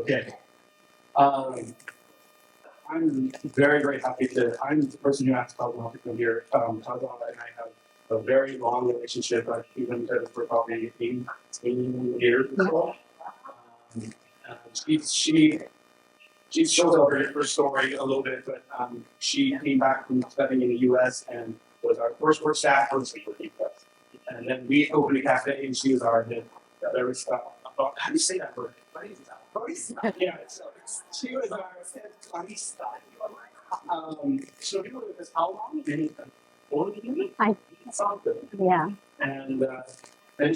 Okay. Um, I'm very, very happy to. I'm the person who asked Kazuha to come here. Kazuha and I have a very long relationship. We've been together for probably 18 years or so. Um, she shows up her story a little bit, but she came back from studying in the U.S. and was our first work staff person for us. And then we opened a cafe, and she was our head barista. How do you say that word? Barista. Yeah, so she was our head barista. So you were with us how long? 4 years? Something. Yeah. And then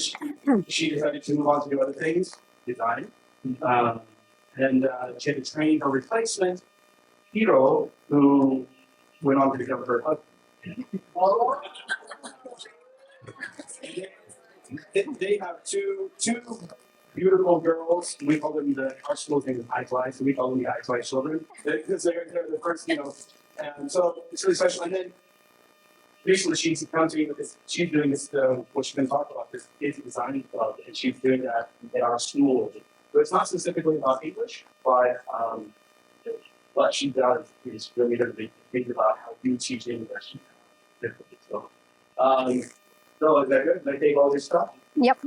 she decided to move on to do other things, design. Um, and she had to train her replacement, Hiro, who went on to become her husband. They have two beautiful girls. We call them our school's name is iFly, so we call them the iFly children. Because they're the first, and so it's really special. And then recently she's come to me with this, she's doing this, what she's been talking about, this kids design club, and she's doing that at our school. So it's not specifically about English, but what she does is really to think about how you teach English differently. So is that good? Did I take all this stuff? Yep.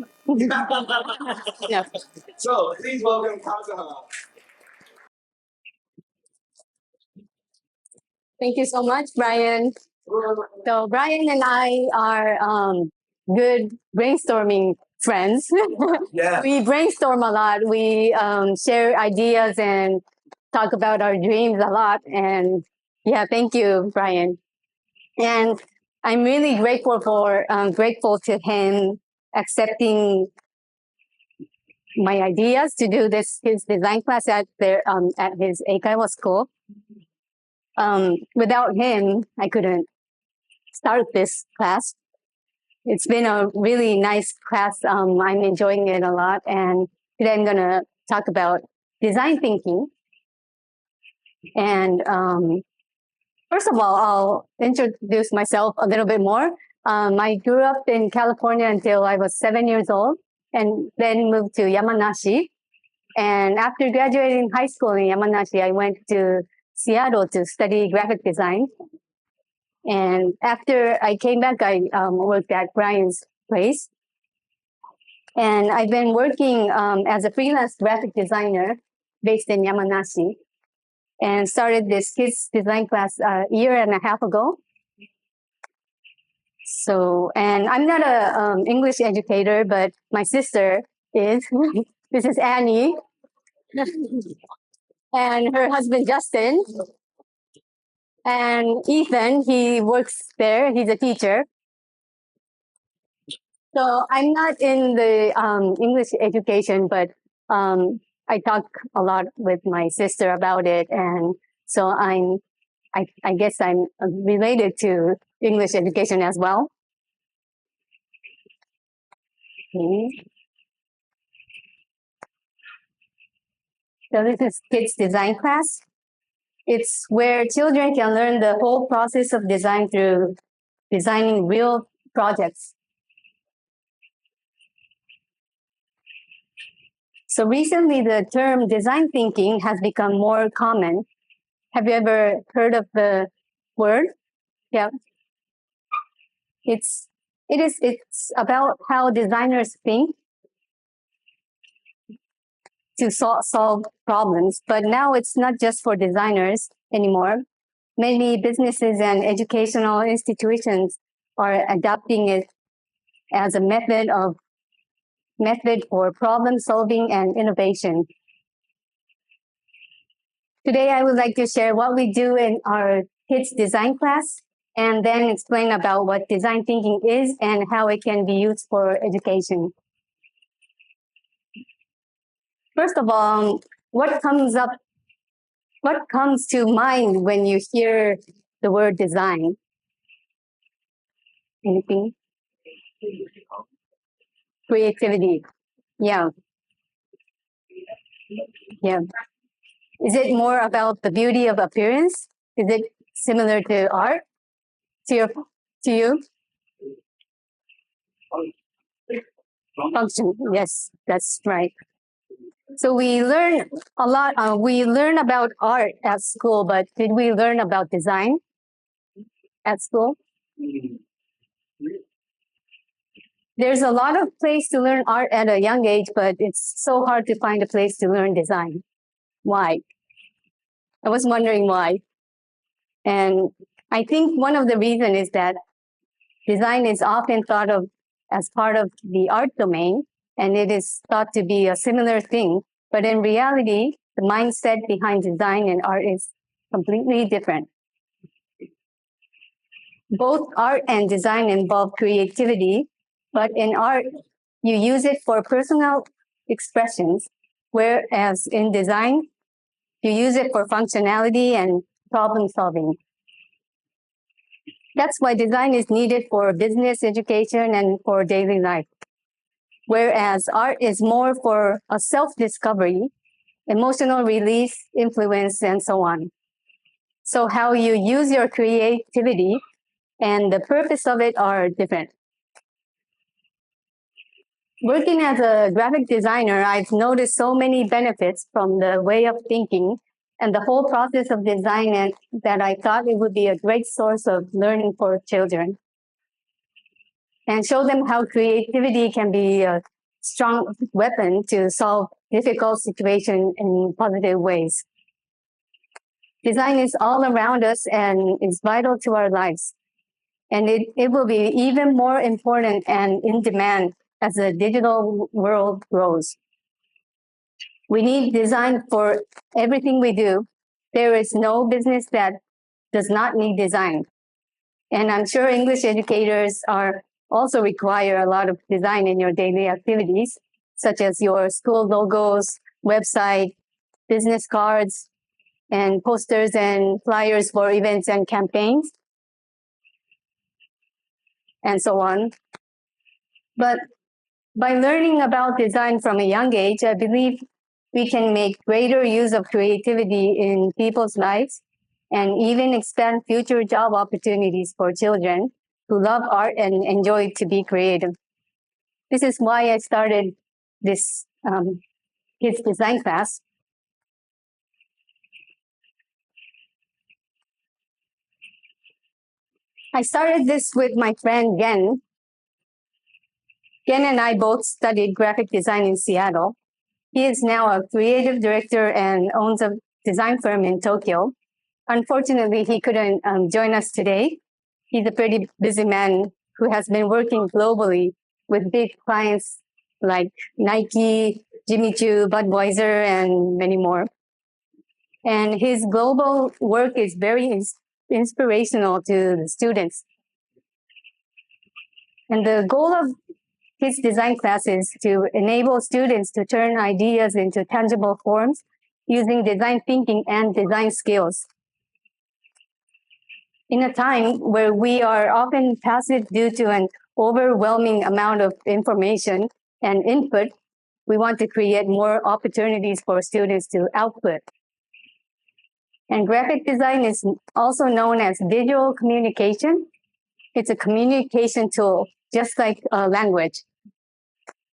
Yeah. So please welcome Kazuha. Thank you so much, Brian. So Brian and I are good brainstorming friends. Yeah. We brainstorm a lot. We share ideas and talk about our dreams a lot. And yeah, thank you, Brian. And I'm really grateful to him accepting my ideas to do his design class at his Eikaiwa school. Without him, I couldn't start this class. It's been a really nice class. I'm enjoying it a lot. And today I'm going to talk about design thinking. And first of all, I'll introduce myself a little bit more. I grew up in California until I was 7 years old and then moved to Yamanashi. And after graduating high school in Yamanashi, I went to Seattle to study graphic design. And after I came back, I worked at Brian's place. And I've been working as a freelance graphic designer based in Yamanashi and started this kids design class a year and a half ago. So, and I'm not a English educator, but my sister is. This is Annie. And her husband, Justin. And Ethan, he works there. He's a teacher. So I'm not in the English education, but I talk a lot with my sister about it, and so I guess I'm related to English education as well. Okay. So this is kids design class. It's where children can learn the whole process of design through designing real projects. So recently, the term design thinking has become more common. Have you ever heard of the word? Yeah. It's about how designers think to solve problems. But now it's not just for designers anymore. Many businesses and educational institutions are adopting it as a method for problem solving and innovation. Today, I would like to share what we do in our kids design class and then explain about what design thinking is and how it can be used for education. First of all, what comes to mind when you hear the word design? Anything? Creativity. Yeah. Yeah. Is it more about the beauty of appearance? Is it similar to art? To you? Function. Yes, that's right. So we learn a lot. We learn about art at school, but did we learn about design at school? There's a lot of place to learn art at a young age, but it's so hard to find a place to learn design. Why? I was wondering why. And I think one of the reasons is that design is often thought of as part of the art domain, and it is thought to be a similar thing. But in reality, the mindset behind design and art is completely different. Both art and design involve creativity, but in art, you use it for personal expressions, whereas in design, you use it for functionality and problem solving. That's why design is needed for business, education, and for daily life. Whereas art is more for a self-discovery, emotional release, influence, and so on. So how you use your creativity and the purpose of it are different. Working as a graphic designer, I've noticed so many benefits from the way of thinking and the whole process of design, and that I thought it would be a great source of learning for children and show them how creativity can be a strong weapon to solve difficult situations in positive ways. Design is all around us and is vital to our lives. And it will be even more important and in demand as the digital world grows. We need design for everything we do. There is no business that does not need design. And I'm sure English educators are also require a lot of design in your daily activities, such as your school logos, website, business cards, and posters and flyers for events and campaigns, and so on. But by learning about design from a young age, I believe we can make greater use of creativity in people's lives and even expand future job opportunities for children who love art and enjoy to be creative. This is why I started this kids design class. I started this with my friend Gen. Gen and I both studied graphic design in Seattle. He is now a creative director and owns a design firm in Tokyo. Unfortunately, he couldn't join us today. He's a pretty busy man who has been working globally with big clients like Nike, Jimmy Choo, Budweiser, and many more. And his global work is very inspirational to the students. And the goal of his design class is to enable students to turn ideas into tangible forms using design thinking and design skills. In a time where we are often passive due to an overwhelming amount of information and input, we want to create more opportunities for students to output. And graphic design is also known as visual communication. It's a communication tool, just like a language.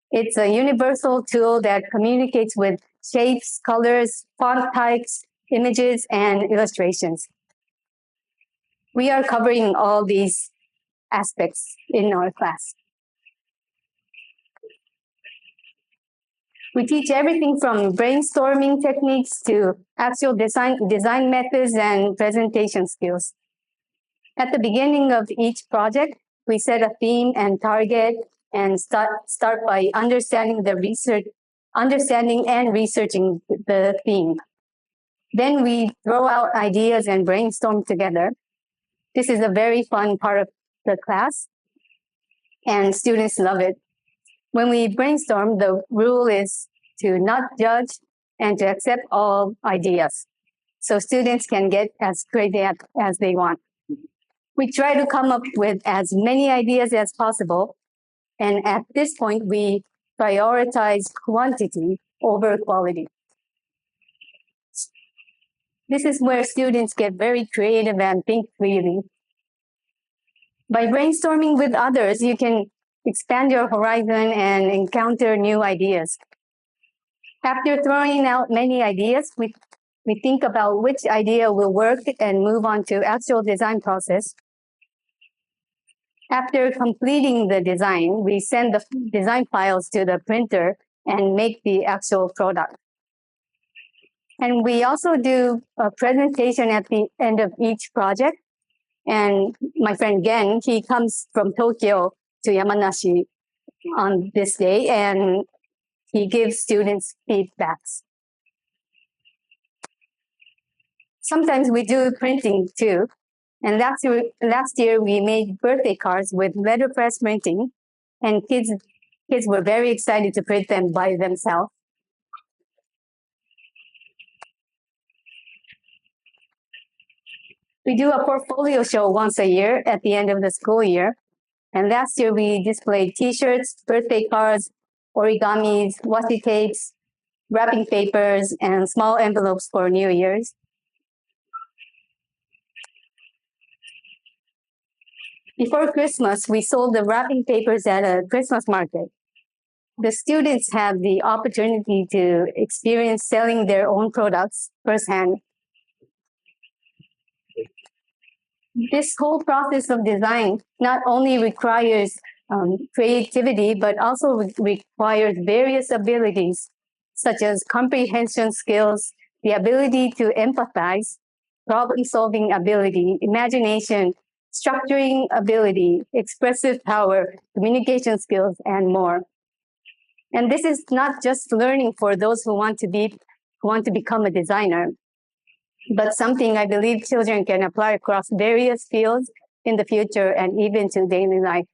It's a universal tool that communicates with shapes, colors, font types, images, and illustrations. We are covering all these aspects in our class. We teach everything from brainstorming techniques to actual design methods and presentation skills. At the beginning of each project, we set a theme and target and start by understanding and researching the theme. Then we throw out ideas and brainstorm together. This is a very fun part of the class, and students love it. When we brainstorm, the rule is to not judge and to accept all ideas, so students can get as creative as they want. We try to come up with as many ideas as possible, and at this point, we prioritize quantity over quality. This is where students get very creative and think freely. By brainstorming with others, you can expand your horizon and encounter new ideas. After throwing out many ideas, we think about which idea will work and move on to actual design process. After completing the design, we send the design files to the printer and make the actual product. And we also do a presentation at the end of each project. And my friend Gen, he comes from Tokyo to Yamanashi on this day, and he gives students feedbacks. Sometimes we do printing too. And last year we made birthday cards with letterpress printing, and kids were very excited to print them by themselves. We do a portfolio show once a year at the end of the school year. And last year we displayed t-shirts, birthday cards, origamis, washi tapes, wrapping papers, and small envelopes for New Year's. Before Christmas, we sold the wrapping papers at a Christmas market. The students have the opportunity to experience selling their own products firsthand. This whole process of design not only requires creativity, but also requires various abilities, such as comprehension skills, the ability to empathize, problem-solving ability, imagination, structuring ability, expressive power, communication skills, and more. And this is not just learning for those who want to become a designer, but something I believe children can apply across various fields in the future and even to daily life.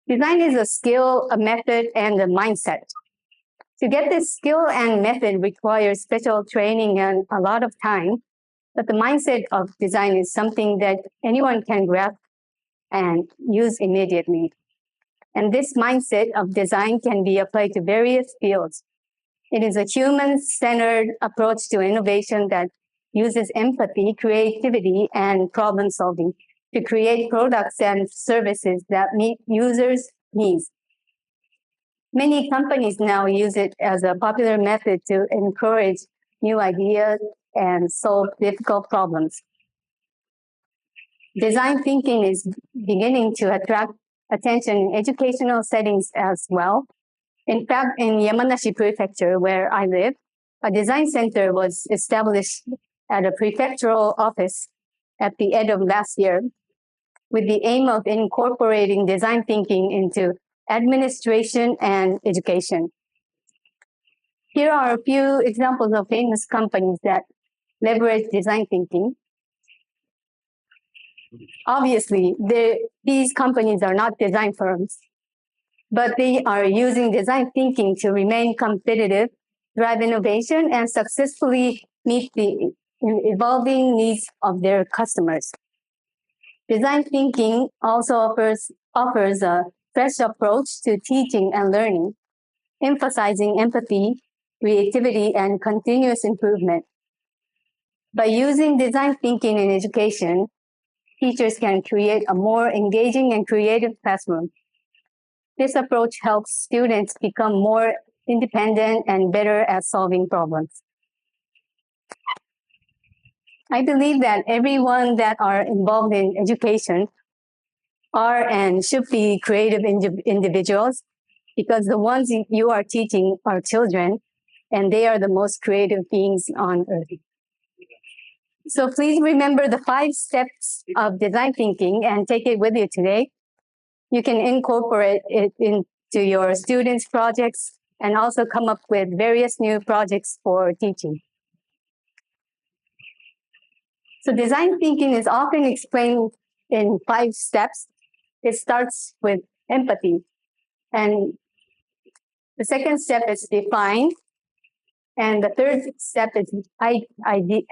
Design is a skill, a method, and a mindset. To get this skill and method requires special training and a lot of time, but the mindset of design is something that anyone can grasp and use immediately. And this mindset of design can be applied to various fields. It is a human-centered approach to innovation that uses empathy, creativity, and problem-solving to create products and services that meet users' needs. Many companies now use it as a popular method to encourage new ideas and solve difficult problems. Design thinking is beginning to attract attention in educational settings as well. In fact, in Yamanashi Prefecture, where I live, a design center was established at a prefectural office at the end of last year with the aim of incorporating design thinking into administration and education. Here are a few examples of famous companies that leverage design thinking. Obviously, these companies are not design firms, but they are using design thinking to remain competitive, drive innovation, and successfully meet the evolving needs of their customers. Design thinking also offers a fresh approach to teaching and learning, emphasizing empathy, creativity, and continuous improvement. By using design thinking in education, teachers can create a more engaging and creative classroom. This approach helps students become more independent and better at solving problems. I believe that everyone that are involved in education are and should be creative individuals, because the ones you are teaching are children, and they are the most creative beings on earth. So please remember the 5 steps of design thinking and take it with you today. You can incorporate it into your students' projects and also come up with various new projects for teaching. So design thinking is often explained in 5 steps. It starts with empathy. And the second step is define. And the third step is ideate.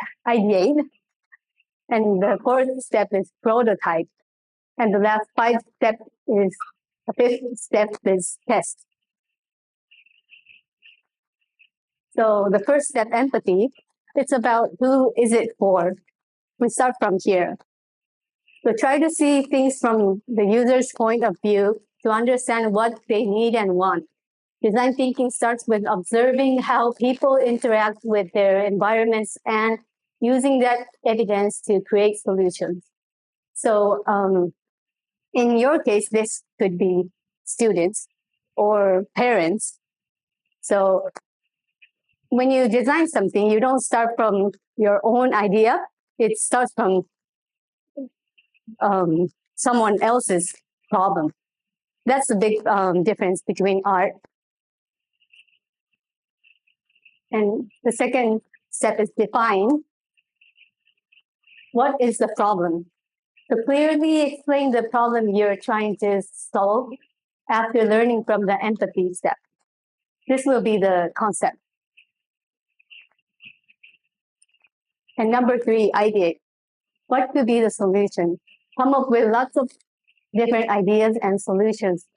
And the fourth step is prototype. And the last 5 step is, the 5th step is test. So the first step, empathy, it's about who is it for. We start from here. So try to see things from the user's point of view to understand what they need and want. Design thinking starts with observing how people interact with their environments and using that evidence to create solutions. So in your case, this could be students or parents. So when you design something, you don't start from your own idea. It starts from someone else's problem. That's the big difference between art. And the second step is define what is the problem. So clearly explain the problem you're trying to solve after learning from the empathy step. This will be the concept. And number 3, ideate. What could be the solution? Come up with lots of different ideas and solutions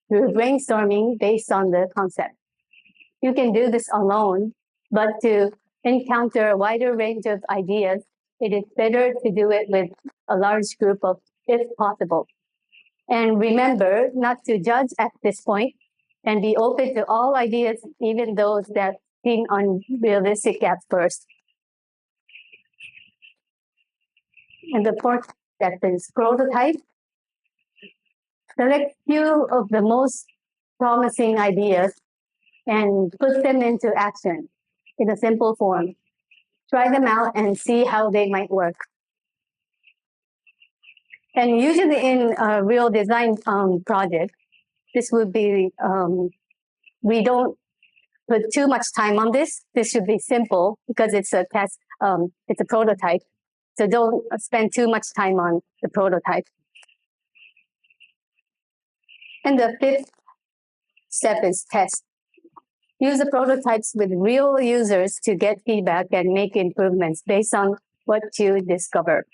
through brainstorming based on the concept. You can do this alone, but to encounter a wider range of ideas, it is better to do it with a large group of, if possible. And remember not to judge at this point and be open to all ideas, even those that seem unrealistic at first. And the fourth step is prototype. Select few of the most promising ideas and put them into action in a simple form. Try them out and see how they might work. And usually in a real design project, this would be, we don't put too much time on this. This should be simple because it's a test, it's a prototype. So don't spend too much time on the prototype. And the fifth step is test. Use the prototypes with real users to get feedback and make improvements based on what you discover.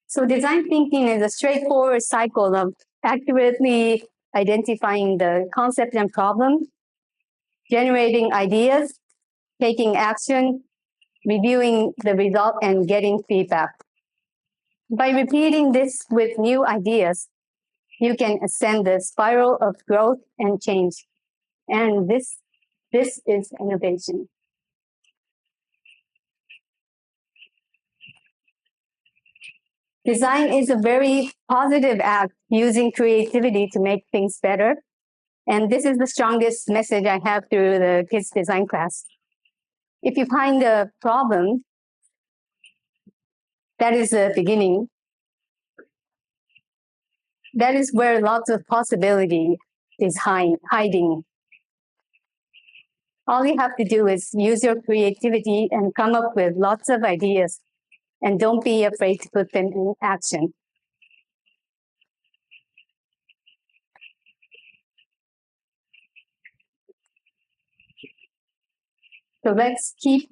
So design thinking is a straightforward cycle of accurately identifying the concept and problem, generating ideas, taking action, reviewing the result, and getting feedback. By repeating this with new ideas, you can ascend the spiral of growth and change. And this is innovation. Design is a very positive act using creativity to make things better. And this is the strongest message I have through the kids design class. If you find a problem, that is the beginning. That is where lots of possibility is hiding. All you have to do is use your creativity and come up with lots of ideas. And don't be afraid to put them in action. So let's keep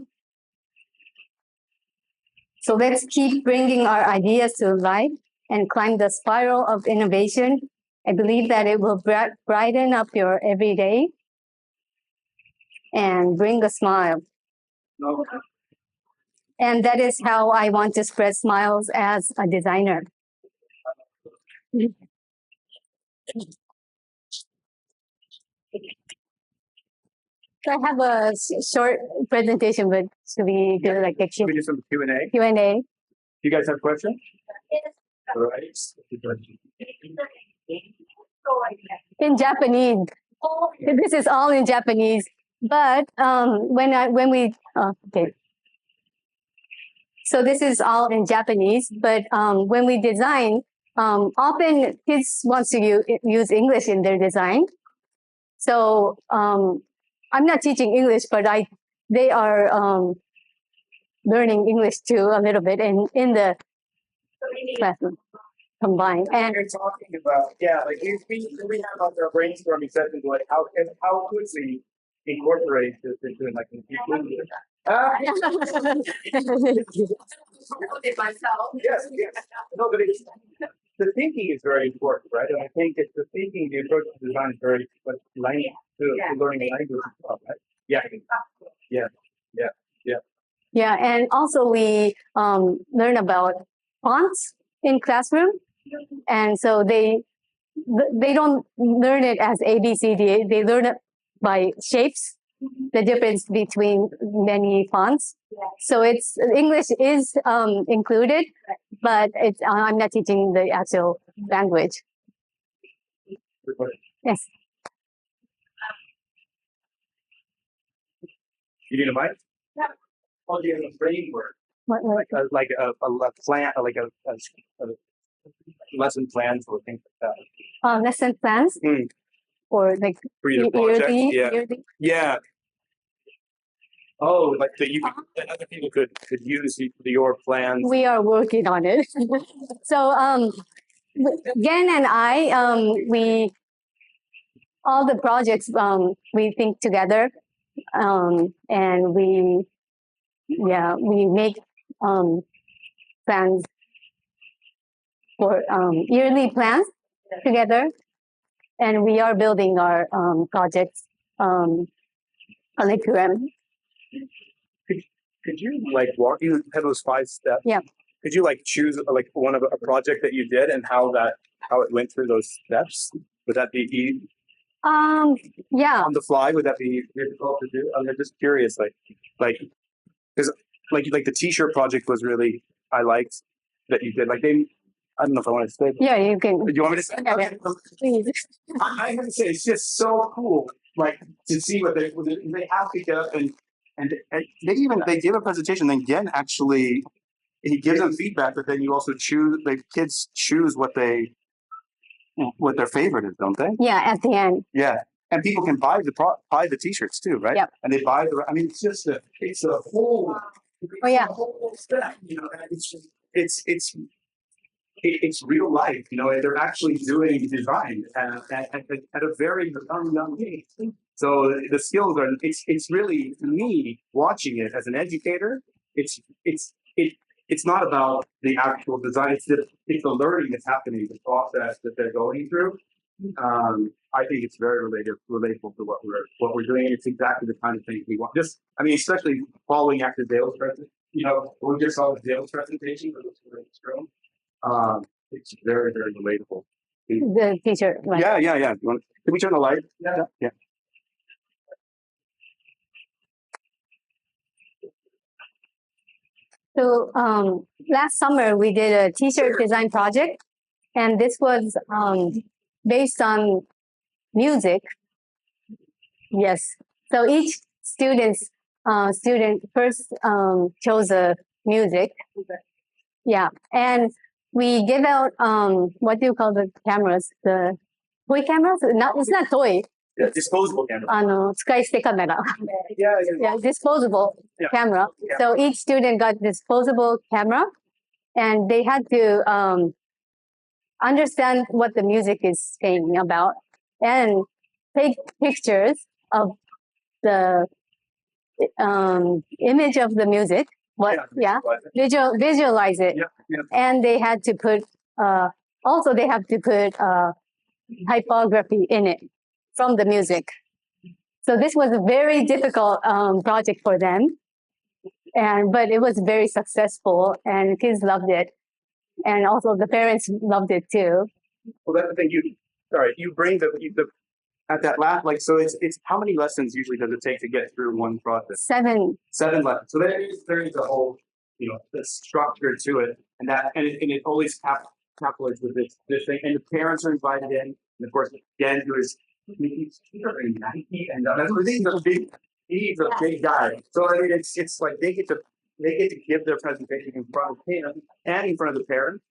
bringing our ideas to life and climb the spiral of innovation. I believe that it will brighten up your everyday and bring a smile. No. And that is how I want to spread smiles as a designer. So I have a short presentation, but should we do like a Should we do some Q&A? Q&A? You guys have questions? All right. In Japanese. This is all in Japanese. But okay. So this is all in Japanese. But when we design, often kids want to use English in their design. So I'm not teaching English, but they are learning English too a little bit in the classroom combined. And you're talking about, like we have on our brainstorming sessions, like how quickly incorporate this into like an English. Yes. No, but the thinking is very important, right? And I think it's the thinking, the approach to design is very much linked to learning language as well, right? Yeah. Yeah, and also we learn about fonts in classroom, and so they don't learn it as A B C D. They learn it by shapes, the difference between many fonts. So it's English is included, but it's I'm not teaching the actual language. Yes. You need a mic? Yeah. Oh, you have a framework. What, Like a plan, like a lesson plan for things like that. lesson plans or like For your project? yearly? Yeah. Oh, like that other people could use your plans. We are working on it. So Gen and I, we all the projects we think together, and we make plans for yearly plans together, and we are building our projects curriculum. Could you like walk? You have those 5 steps. Yeah. Could you like choose like one of a project that you did and how it went through those steps? Would that be easy? Yeah. On the fly, would that be difficult to do? I'm just curious, because like the T-shirt project was really I liked that you did. Like I don't know if I want to say. Yeah, you can. Do you want me to say? Okay. Please. I have to say it's just so cool, like to see what they have to get up and they give a presentation. Then Gen actually he gives them feedback, but then you also choose the kids choose what their favorite is, don't they? Yeah, at the end. Yeah, and people can buy the T-shirts too, right? Yep. And they buy the. I mean, it's a whole. Oh yeah. A whole step, it's real life, they're actually doing design at a very young age. So the skills are, it's really, to me, watching it as an educator, it's not about the actual design, it's the learning that's happening, the process that they're going through. I think it's very relatable to what we're doing. It's exactly the kind of thing we want. Especially following after Dale's presentation. We just saw Dale's presentation for this room. It's very, very relatable. The teacher. Right? Yeah. Can we turn the light? Yeah. So last summer we did a T-shirt design project, and this was based on music. Yes. So each student first chose a music. Yeah, and we give out what do you call the cameras? The toy cameras? It's not toy. Yeah, disposable camera. 使い捨てカメラ. Yeah. Disposable camera. Yeah. So each student got disposable camera, and they had to understand what the music is saying about and take pictures of the image of the music. Visualize it. Yeah. And they had to put also they have to put typography in it from the music. So this was a very difficult project for them, but it was very successful, and kids loved it, and also the parents loved it too. Well, that's the thing. You bring the at that last, so it's how many lessons usually does it take to get through one project? 7 lessons. So there is a whole the structure to it, and it always calculates with this thing, and the parents are invited in, and of course Dan, who is he's very Nike, and that's what he's a big guy. So it's like they get to give their presentation in front of him and in front of the parents.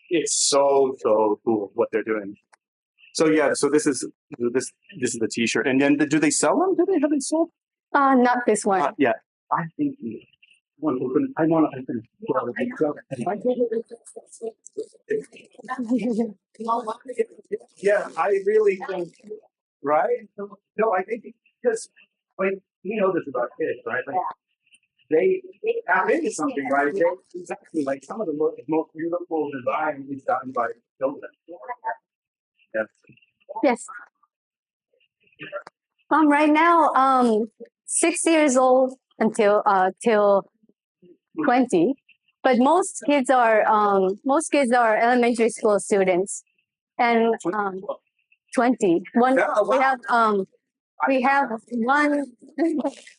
It's so cool what they're doing. So this is the T-shirt, and then do they sell them? Do they have it sold? Not this one. Yeah, I think I want to. Yeah, I really think, right? No, I think because we know this about kids, right? Like, they tap into something, right? Exactly, like some of the most beautiful design is done by children. Yeah. Yes. Right now, 6 years old until till 20. But most kids are elementary school students, and 20. We have one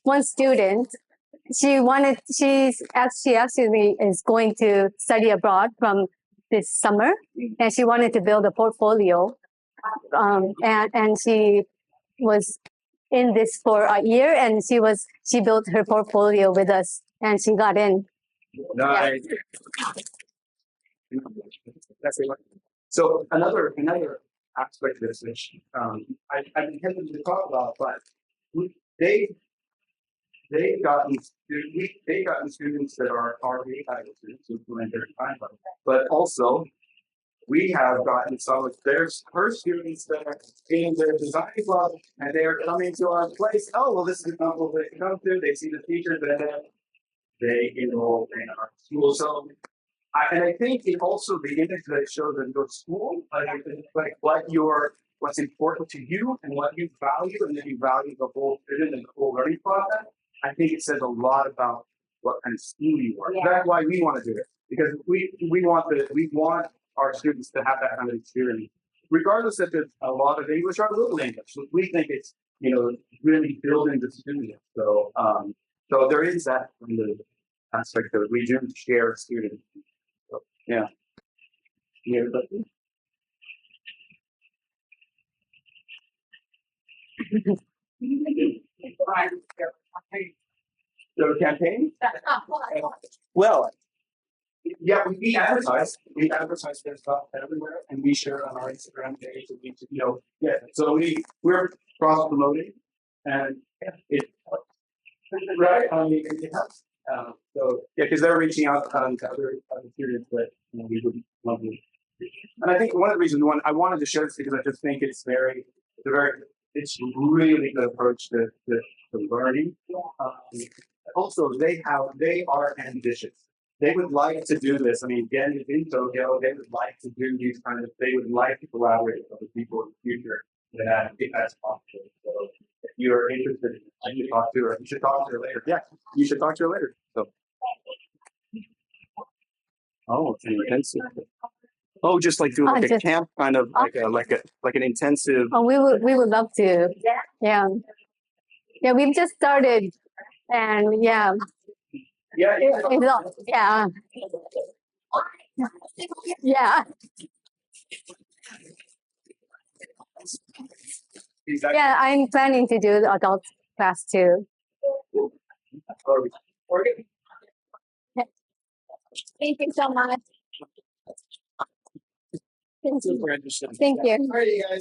one student. She actually is going to study abroad from this summer, and she wanted to build a portfolio. And she was in this for a year, and she built her portfolio with us, and she got in. Nice. That's it. So another aspect of this, which I've been hesitant to talk about, but they've gotten students that are already high school students who implement their time, but also we have gotten some of her students that are in their design club, and they're coming to our place. Oh, well, this is the couple they come to. They see the teachers, and then they enroll in our school. So, and I think it also the image that it shows in your school, like what's important to you and what you value, and then you value the whole student and the whole learning process. I think it says a lot about what kind of school you are. Yeah. That's why we want to do it, because we want our students to have that kind of experience, regardless if it's a lot of English or a little English. We think it's really building the student. So so there is that kind of aspect that we do share students. So, yeah. Yeah. But, the campaign? Well, yeah, we advertise. We advertise their stuff everywhere, and we share it on our Instagram page. And yeah. So we're cross promoting, and it right. I mean, it helps. So yeah, because they're reaching out to other students that we would love to. And I think one of the reasons I wanted to share this because I just think it's it's really good approach to learning. Also, they are ambitious. They would like to do this. I mean, again, in Tokyo, they would like to do these they would like to collaborate with other people in the future. If that's possible. So if you're interested, you should talk to her. You should talk to her later. Yeah, you should talk to her later. So. Oh, it's intensive. Oh, just like do like a camp kind of like an intensive. Oh, we would love to. Yeah. Yeah, we've just started, and yeah. Yeah. Yeah. Yeah. Exactly. Yeah, I'm planning to do the adult class too. Thank you so much. Thank you. Super interesting. Thank you. All right, you guys.